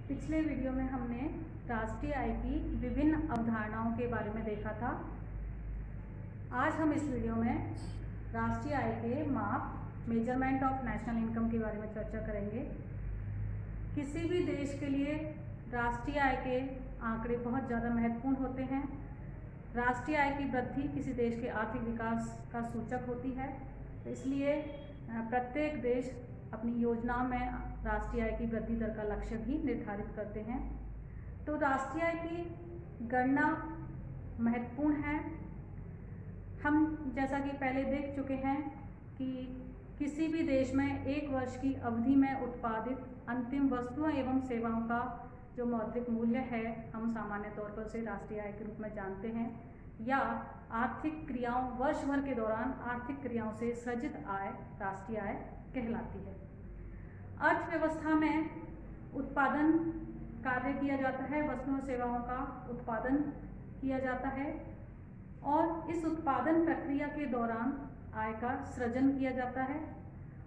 पिछले वीडियो में हमने राष्ट्रीय आय की विभिन्न अवधारणाओं के बारे में देखा था। आज हम इस वीडियो में राष्ट्रीय आय के माप, मेजरमेंट ऑफ नेशनल इनकम के बारे में चर्चा करेंगे। किसी भी देश के लिए राष्ट्रीय आय के आंकड़े बहुत ज़्यादा महत्वपूर्ण होते हैं। राष्ट्रीय आय की वृद्धि किसी देश के आर्थिक विकास का सूचक होती है, इसलिए प्रत्येक देश अपनी योजनाओं में राष्ट्रीय आय की वृद्धि दर का लक्ष्य भी निर्धारित करते हैं। तो राष्ट्रीय आय की गणना महत्वपूर्ण है। हम जैसा कि पहले देख चुके हैं कि किसी भी देश में एक वर्ष की अवधि में उत्पादित अंतिम वस्तुओं एवं सेवाओं का जो मौद्रिक मूल्य है, हम सामान्य तौर पर उसे राष्ट्रीय आय के रूप में जानते हैं, या आर्थिक क्रियाओं, वर्ष भर के दौरान आर्थिक क्रियाओं से सृजित आय राष्ट्रीय आय कहलाती है। अर्थव्यवस्था में उत्पादन कार्य किया जाता है, वस्तुओं सेवाओं का उत्पादन किया जाता है और इस उत्पादन प्रक्रिया के दौरान आय का सृजन किया जाता है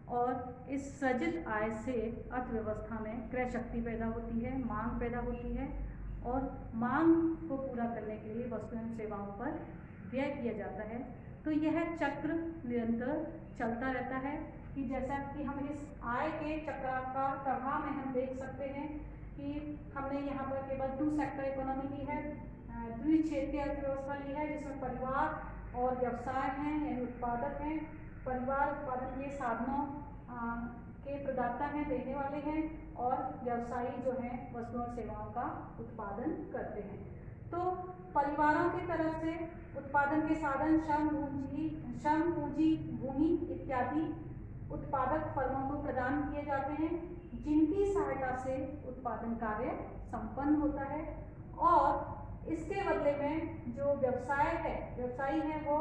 और इस सृजित आय से अर्थव्यवस्था में क्रय शक्ति पैदा होती है, मांग पैदा होती है और मांग को पूरा करने के लिए वस्तुओं एवं सेवाओं पर व्यय किया जाता है। तो यह चक्र निरंतर चलता रहता है कि जैसा कि हम इस आय के चक्राकार प्रभाव में हम देख सकते हैं कि हमने यहाँ पर केवल 2 सेक्टर इकोनॉमी ली है, द्विक्षेत्रीय अर्थव्यवस्था ली है, जिसमें परिवार और व्यवसाय हैं, यानी उत्पादक हैं। परिवार उत्पादन के साधनों के प्रदाता हैं, देने वाले हैं, और व्यवसायी जो हैं वस्तुओं और सेवाओं का उत्पादन करते हैं। तो परिवारों की तरफ से उत्पादन के साधन श्रम, पूंजी, भूमि इत्यादि उत्पादक फर्मों को प्रदान किए जाते हैं, जिनकी सहायता से उत्पादन कार्य संपन्न होता है। और इसके बदले में जो व्यवसायी है वो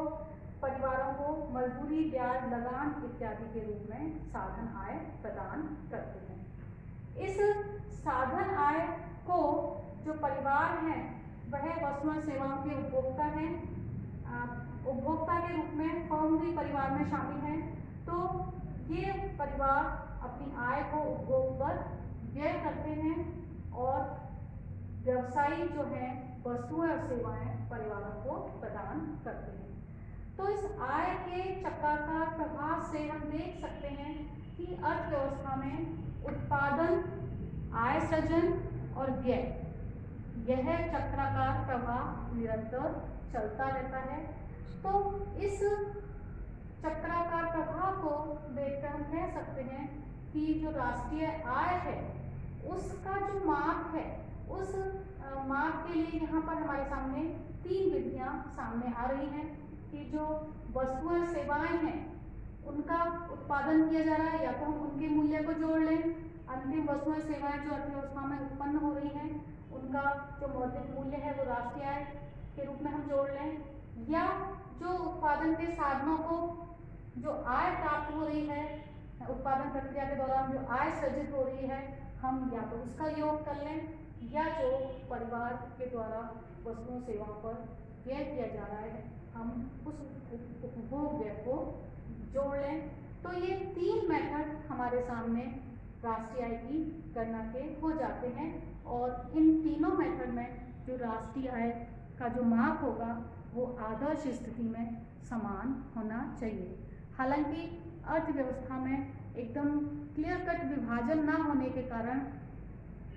परिवारों को मजदूरी, ब्याज, लगान इत्यादि के रूप में साधन आय प्रदान करते हैं। इस साधन आय को जो परिवार हैं वह वस्तुओं और सेवाओं के उपभोक्ता हैं। उपभोक्ता के रूप में फर्म भी परिवार में शामिल हैं। तो ये परिवार अपनी आय को उपभोग पर व्यय करते हैं और व्यवसायी जो हैं वस्तुएं और सेवाएं परिवारों को प्रदान करते हैं। तो इस आय के चक्राकार प्रभाव से हम देख सकते हैं कि अर्थव्यवस्था में उत्पादन, आय सृजन और व्यय, यह चक्राकार प्रभाव निरंतर चलता रहता है। तो इस चक्राकार प्रभाव को देखकर हम कह सकते हैं कि जो राष्ट्रीय आय है उसका जो माप है, उस माप के लिए यहाँ पर हमारे सामने 3 विधियाँ सामने आ रही हैं कि जो वस्तुएं सेवाएं हैं उनका उत्पादन किया जा रहा है, या तो हम उनके मूल्य को जोड़ लें, अंतिम वस्तुएं सेवाएं जो अर्थव्यवस्था में उत्पन्न हो रही हैं उनका जो मौद्रिक मूल्य है वो राष्ट्रीय आय के रूप में हम जोड़ लें, या जो उत्पादन के साधनों को जो आय प्राप्त हो रही है, उत्पादन प्रक्रिया के दौरान जो आय सृजित हो रही है, हम या तो उसका योग कर लें, या जो परिवार के द्वारा वस्तुओं सेवाओं पर व्यय किया जा रहा है हम उस उपभोग व्यय को जोड़ लें। तो ये 3 मेथड हमारे सामने राष्ट्रीय आय की गणना के हो जाते हैं और इन तीनों मेथड में जो राष्ट्रीय आय का जो माप होगा वो आदर्श स्थिति में समान होना चाहिए। हालांकि अर्थव्यवस्था में एकदम क्लियर कट विभाजन ना होने के कारण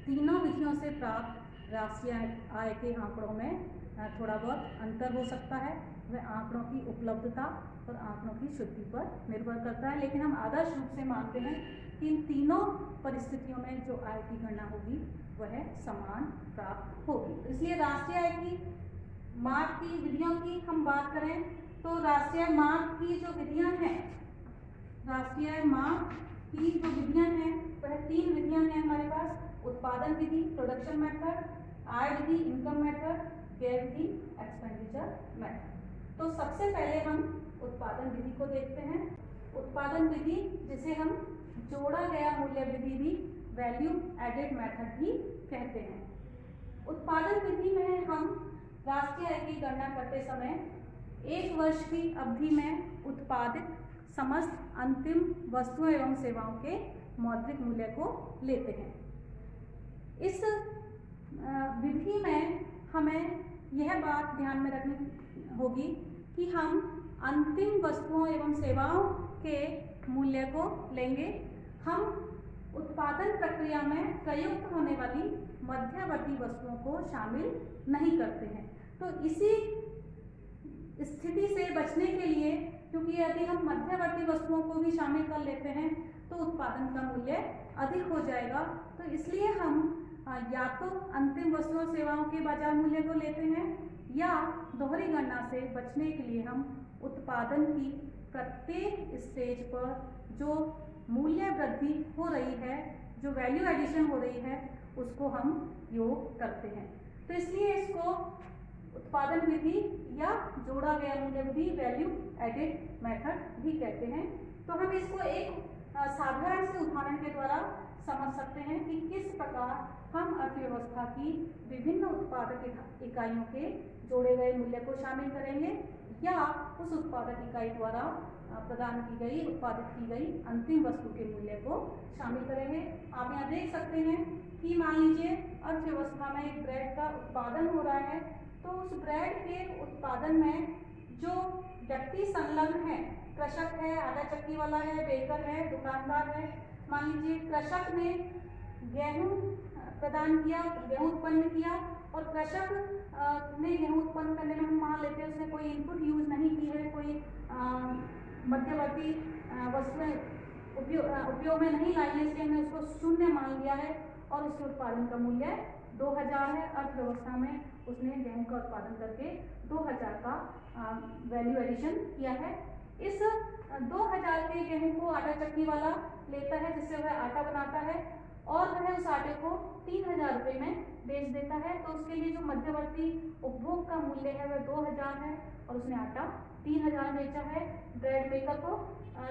तीनों विधियों से प्राप्त राष्ट्रीय आय के आंकड़ों में थोड़ा बहुत अंतर हो सकता है। वह आंकड़ों की उपलब्धता और आंकड़ों की शुद्धि पर निर्भर करता है, लेकिन हम आदर्श रूप से मानते हैं कि इन तीनों परिस्थितियों में जो आय की गणना होगी वह समान प्राप्त होगी। इसलिए राष्ट्रीय आय की माप की विधियों की हम बात करें तो राष्ट्रीय माप की जो विधियां हैं, राष्ट्रीय माप की जो विधियां हैं वह 3 विधियां हैं हमारे पास: उत्पादन विधि, प्रोडक्शन मेथड, आय विधि, इनकम मेथड, व्यय विधि, एक्सपेंडिचर मेथड। तो सबसे पहले हम उत्पादन विधि को देखते हैं। उत्पादन विधि, जिसे हम जोड़ा गया मूल्य विधि भी, वैल्यू एडेड मेथड भी कहते हैं। उत्पादन विधि में हम राष्ट्रीय आय की गणना करते समय 1 वर्ष की अवधि में उत्पादित समस्त अंतिम वस्तुओं एवं सेवाओं के मौद्रिक मूल्य को लेते हैं। इस विधि में हमें यह बात ध्यान में रखनी होगी कि हम अंतिम वस्तुओं एवं सेवाओं के मूल्य को लेंगे। हम उत्पादन प्रक्रिया में प्रयुक्त होने वाली मध्यवर्ती वस्तुओं को शामिल नहीं करते हैं। तो इसी स्थिति से बचने के लिए, क्योंकि यदि हम मध्यवर्ती वस्तुओं को भी शामिल कर लेते हैं तो उत्पादन का मूल्य अधिक हो जाएगा, तो इसलिए हम या तो अंतिम वस्तुओं सेवाओं के बाजार मूल्य को लेते हैं या दोहरी गणना से बचने के लिए हम उत्पादन की प्रत्येक स्टेज पर जो मूल्य वृद्धि हो रही है, जो वैल्यू एडिशन हो रही है, उसको हम योग करते हैं। तो इसलिए इसको उत्पादन विधि या जोड़ा गया मूल्य विधि, वैल्यू एडेड मेथड भी कहते हैं। तो हम इसको एक साधारण से उदाहरण के द्वारा समझ सकते हैं कि किस प्रकार हम अर्थव्यवस्था की विभिन्न उत्पादक इकाइयों के जोड़े गए मूल्य को शामिल करेंगे या उस उत्पादक इकाई द्वारा प्रदान की गई, उत्पादित की गई अंतिम वस्तु के मूल्य को शामिल करेंगे। आप यहाँ देख सकते हैं कि मान लीजिए अर्थव्यवस्था में एक ब्रेड का उत्पादन हो रहा है, तो उस ब्रेड के उत्पादन में जो व्यक्ति संलग्न है, कृषक है, आटा चक्की वाला है, बेकर है, दुकानदार है। मान लीजिए कृषक ने गेहूं प्रदान किया, गेहूं उत्पन्न किया, और कृषक ने गेहूं उत्पन्न करने में हम मान लेते हैं उसने कोई इनपुट यूज नहीं की है, कोई मध्यवर्ती वस्तुएं उपयोग में नहीं लाई है, इसलिए हमने उसको शून्य मान लिया है और उसके उत्पादन का मूल्य 2000 है। अर्थव्यवस्था में उसने गेहूं का उत्पादन करके 2000 का वैल्यू एडिशन किया है। इस 2000 के गेहूं को आटा चक्की वाला लेता है, जिससे वह आटा बनाता है और वह उस आटे को 3000 रुपये में बेच देता है। तो उसके लिए जो मध्यवर्ती उपभोग का मूल्य है वह 2000 है और उसने आटा 3000 बेचा है ब्रेड बेकर को।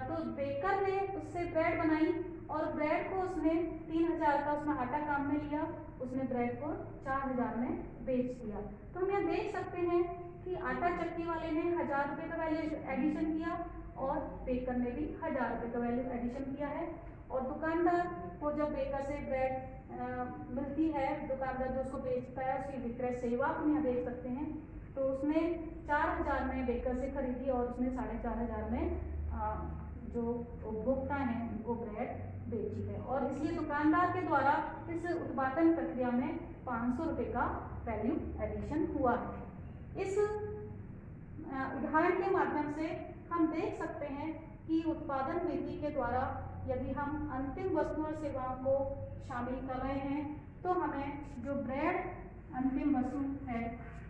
तो बेकर ने उससे ब्रेड बनाई और ब्रेड को उसने 3000 का उसमें आटा काम में लिया, उसने ब्रेड को 4000 में बेच दिया। तो हम यहाँ देख सकते हैं कि आटा चक्की वाले ने 1000 रुपये का वैल्यू एडिशन किया और बेकर ने भी 1000 रुपये का वैल्यू एडिशन किया है। और दुकानदार को जब बेकर से ब्रेड मिलती है, दुकानदार जो उसको बेचता है उसकी विक्रय सेवा हम यहाँ देख सकते हैं, तो उसने 4000 में बेकर से खरीदी और उसने 4500 में जो उपभोक्ता हैं उनको ब्रेड बेची है। और इसलिए दुकानदार के द्वारा इस उत्पादन प्रक्रिया में 500 रुपये का वैल्यू एडिशन हुआ है। इस उदाहरण के माध्यम से हम देख सकते हैं कि उत्पादन विधि के द्वारा यदि हम अंतिम वस्तुओं और सेवाओं को शामिल कर रहे हैं तो हमें जो ब्रेड अंतिम वस्तु है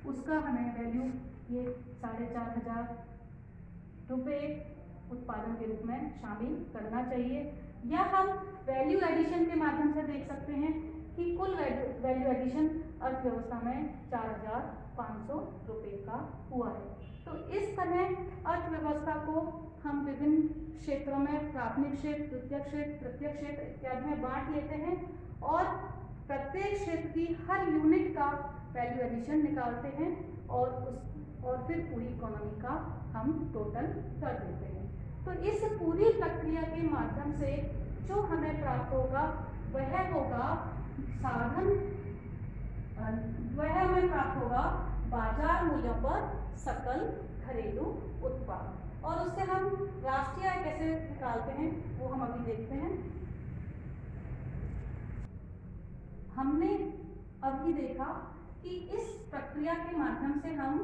उसका हमें वैल्यू ये 4500 रुपये उत्पादन के रूप में शामिल करना चाहिए। या हम वैल्यू एडिशन के माध्यम से देख सकते हैं कि कुल वैल्यू एडिशन अर्थव्यवस्था में 4500 रुपये का हुआ है। तो इस तरह अर्थव्यवस्था को हम विभिन्न क्षेत्रों में प्राथमिक क्षेत्र, द्वितीयक क्षेत्र, तृतीयक क्षेत्र इत्यादि में बांट लेते हैं और प्रत्येक क्षेत्र की हर यूनिट का वैल्यू एडिशन निकालते हैं और फिर पूरी इकोनॉमी का हम टोटल कर देते हैं। तो इस पूरी प्रक्रिया के माध्यम से जो हमें प्राप्त होगा वह होगा हमें प्राप्त होगा बाजार मूल्यों पर सकल घरेलू उत्पाद। और उससे हम राष्ट्रीय आय कैसे निकालते हैं वो हम अभी देखते हैं। हमने अभी देखा कि इस प्रक्रिया के माध्यम से हम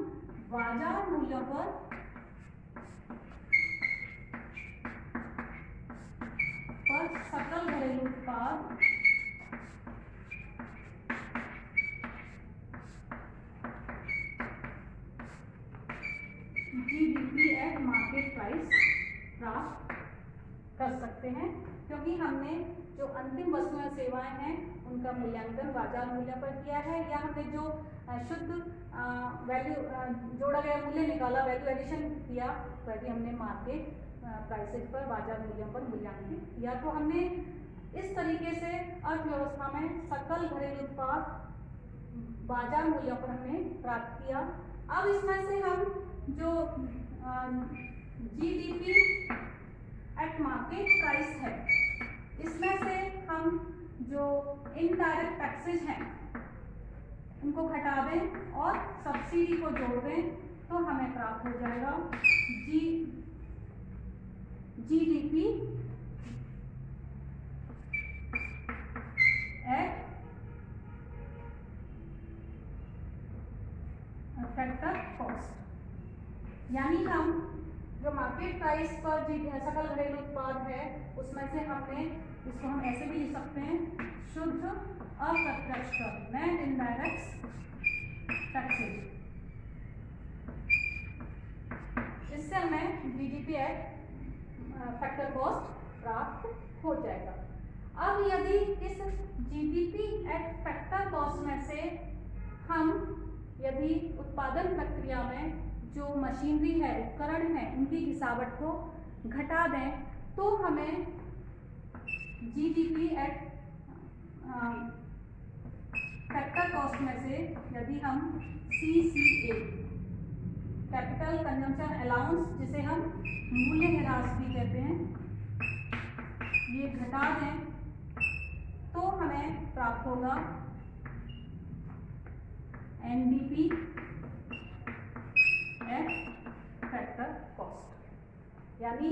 बाजार मूल्यों पर सकल घरेलू उत्पाद GDP एट मार्केट प्राइस प्राप्त कर सकते हैं, क्योंकि हमने जो अंतिम वस्तुएं सेवाएं हैं उनका मूल्यांकन बाजार मूल्य पर किया है, या हमने जो शुद्ध वैल्यू जोड़ा गया मूल्य निकाला, वैल्यू एडिशन किया, वह भी हमने मार्केट प्राइसेज पर बाजार मूल्यों पर मूल्यांकन किया। तो हमने इस तरीके से अर्थव्यवस्था में सकल घरेलू उत्पाद बाजार मूल्यों पर हमने प्राप्त किया। अब इसमें से हम जो GDP एट मार्केट प्राइस है, इसमें से हम जो इनडायरेक्ट टैक्सेस हैं उनको घटा दें और सब्सिडी को जोड़ दें तो हमें प्राप्त हो जाएगा जीडीपी एट फैक्टर कॉस्ट। यानी हम जो मार्केट प्राइस पर सकल घरेलू उत्पाद है उसमें से हमने इसको हम ऐसे भी लिख सकते हैं, शुद्ध अप्रत्यक्ष कर, नेट इनडायरेक्ट टैक्सेस। इससे हमें जीडीपी एट फैक्टर कॉस्ट प्राप्त हो जाएगा। अब यदि इस जीडीपी एट फैक्टर कॉस्ट में से हम यदि उत्पादन प्रक्रिया में जो मशीनरी है, उपकरण है, उनकी घिसावट को घटा दें तो हमें जीडीपी एट फैक्टर कॉस्ट में से यदि हम CCA कैपिटल कंजम्पशन अलाउंस, जिसे हम मूल्य ह्रास भी कहते हैं, ये घटा दें तो हमें प्राप्त होगा NDP एट फैक्टर कॉस्ट। यानी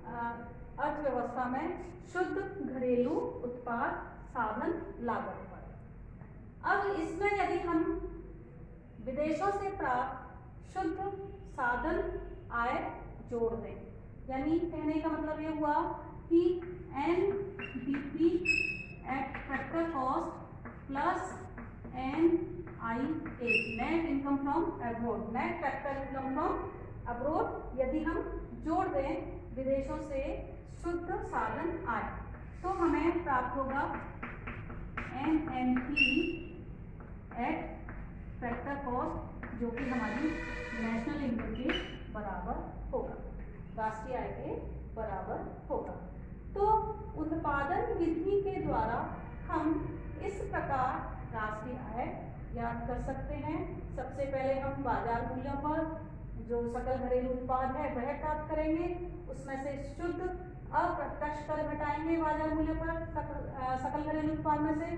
अर्थव्यवस्था में शुद्ध घरेलू उत्पाद साधन लागत पर। अब इसमें यदि हम विदेशों से प्राप्त शुद्ध साधन आय जोड़ दें, यानी कहने का मतलब ये हुआ कि NDP eight factor cost plus NIA net income from abroad, net factor income from abroad, यदि हम जोड़ दें विदेशों से शुद्ध साधन आय तो हमें प्राप्त होगा NNP एट फैक्टर कॉस्ट, जो कि हमारी नेशनल इनकम के बराबर होगा, राष्ट्रीय आय के बराबर होगा। तो उत्पादन विधि के द्वारा हम इस प्रकार राष्ट्रीय आय याद कर सकते हैं। सबसे पहले हम बाजार मूल्यों पर जो सकल घरेलू उत्पाद है वह प्राप्त करेंगे, उसमें से शुद्ध अप्रत्यक्ष कर घटाएंगे बाजार मूल्य पर सकल घरेलू उत्पाद में से,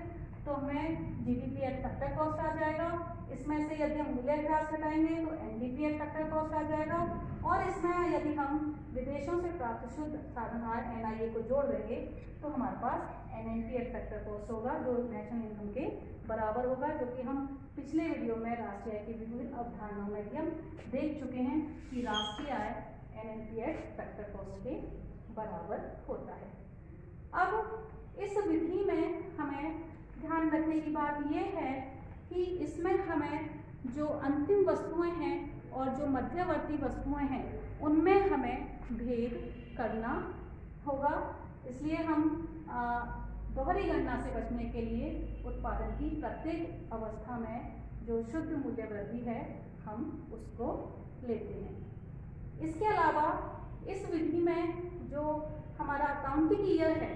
तो हमें जीडीपी एट फैक्टर कॉस्ट आ जाएगा। इसमें से यदि हम मूल्य ह्रास घटाएंगे तो एनडीपी एट फैक्टर कॉस्ट आ जाएगा, और इसमें यदि हम विदेशों से प्राप्त शुद्ध साधन आय एनआईए को जोड़ देंगे तो हमारे पास एनएनपी एट फैक्टर कॉस्ट होगा, जो नेशनल इनकम के बराबर होगा, जो कि हम पिछले वीडियो में राष्ट्रीय आय की विभिन्न अवधारणाओं में भी हम देख चुके हैं कि राष्ट्रीय आय एनएनपी एट फैक्टर कॉस्ट के बराबर होता है। अब इस विधि में हमें ध्यान रखने की बात यह है कि इसमें हमें जो अंतिम वस्तुएं हैं और जो मध्यवर्ती वस्तुएं हैं उनमें हमें भेद करना होगा। इसलिए हम दोहरी गणना से बचने के लिए उत्पादन की प्रत्येक अवस्था में जो शुद्ध मूल्य वृद्धि है हम उसको लेते हैं। इसके अलावा इस विधि में जो हमारा अकाउंटिंग ईयर है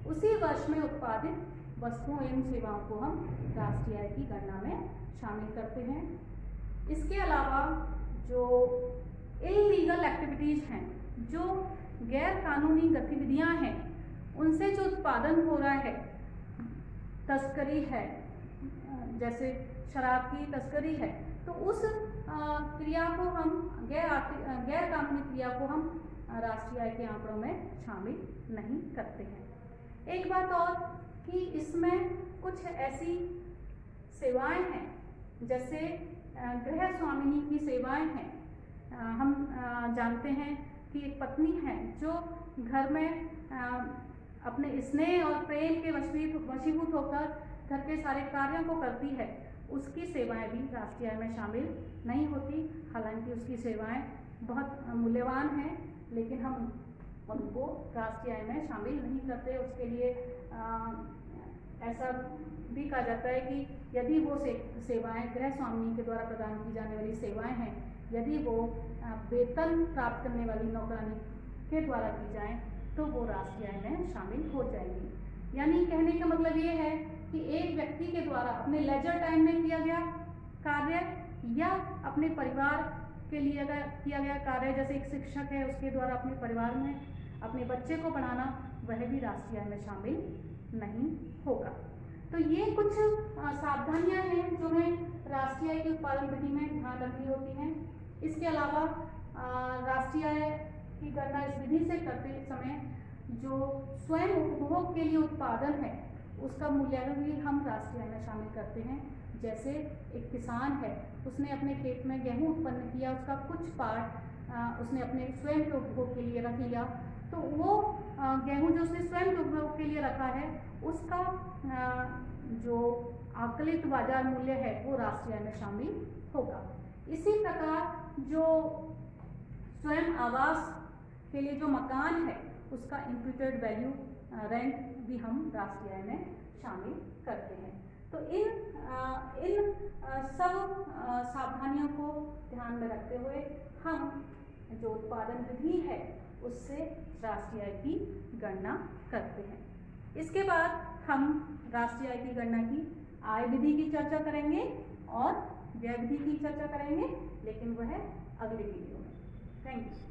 उसी वर्ष में उत्पादित वस्तुओं एवं सेवाओं को हम राष्ट्रीय आय की गणना में शामिल करते हैं। इसके अलावा जो इल्लीगल एक्टिविटीज़ हैं, जो गैर कानूनी गतिविधियां हैं, उनसे जो उत्पादन हो रहा है, तस्करी है, जैसे शराब की तस्करी है, तो उस क्रिया को हम गैर कानूनी क्रिया को हम राष्ट्रीय आय के आंकड़ों में शामिल नहीं करते हैं। एक बात और कि इसमें कुछ ऐसी सेवाएं हैं जैसे गृह स्वामिनी की सेवाएं हैं। हम जानते हैं कि एक पत्नी है जो घर में अपने स्नेह और प्रेम के वशीभूत होकर घर के सारे कार्यों को करती है, उसकी सेवाएं भी राष्ट्रीय आय में शामिल नहीं होती। हालांकि उसकी सेवाएं बहुत मूल्यवान हैं, लेकिन हम उनको राष्ट्रीय आय में शामिल नहीं करते। उसके लिए ऐसा भी कहा जाता है कि यदि वो सेवाएं गृह स्वामिनी के द्वारा प्रदान की जाने वाली सेवाएं हैं, यदि वो वेतन प्राप्त करने वाली नौकरानी के द्वारा की जाएं तो वो राष्ट्रीय आय में शामिल हो जाएंगी। यानी कहने का मतलब ये है कि एक व्यक्ति के द्वारा अपने लेजर टाइम में किया गया कार्य या अपने परिवार के लिए अगर किया गया कार्य, जैसे एक शिक्षक है उसके द्वारा अपने परिवार में अपने बच्चे को पढ़ाना, वह भी राष्ट्रीय आय में शामिल नहीं होगा। तो ये कुछ सावधानियां हैं जो हमें राष्ट्रीय आय के उत्पादन विधि में ध्यान रखनी होती हैं। इसके अलावा राष्ट्रीय आय की गणना इस विधि से करते समय जो स्वयं उपभोग के लिए उत्पादन है उसका मूल्यांकन भी हम राष्ट्रीय आय में शामिल करते हैं। जैसे एक किसान है, उसने अपने खेत में गेहूं उत्पन्न किया, उसका कुछ पार्ट उसने अपने स्वयं के उपभोग के लिए रख लिया, तो वो गेहूं जो उसने स्वयं के उपभोग के लिए रखा है उसका जो आकलित बाजार मूल्य है वो राष्ट्रीय आय में शामिल होगा। इसी प्रकार जो स्वयं आवास के लिए जो मकान है उसका इम्प्यूटेड वैल्यू रेंट भी हम राष्ट्रीय आय में शामिल करते हैं। तो इन सब सावधानियों को ध्यान में रखते हुए हम जो उत्पादन विधि है उससे राष्ट्रीय आय की गणना करते हैं। इसके बाद हम राष्ट्रीय आय की गणना की आय विधि की चर्चा करेंगे और व्यय विधि की चर्चा करेंगे, लेकिन वह अगले वीडियो में। Thank you.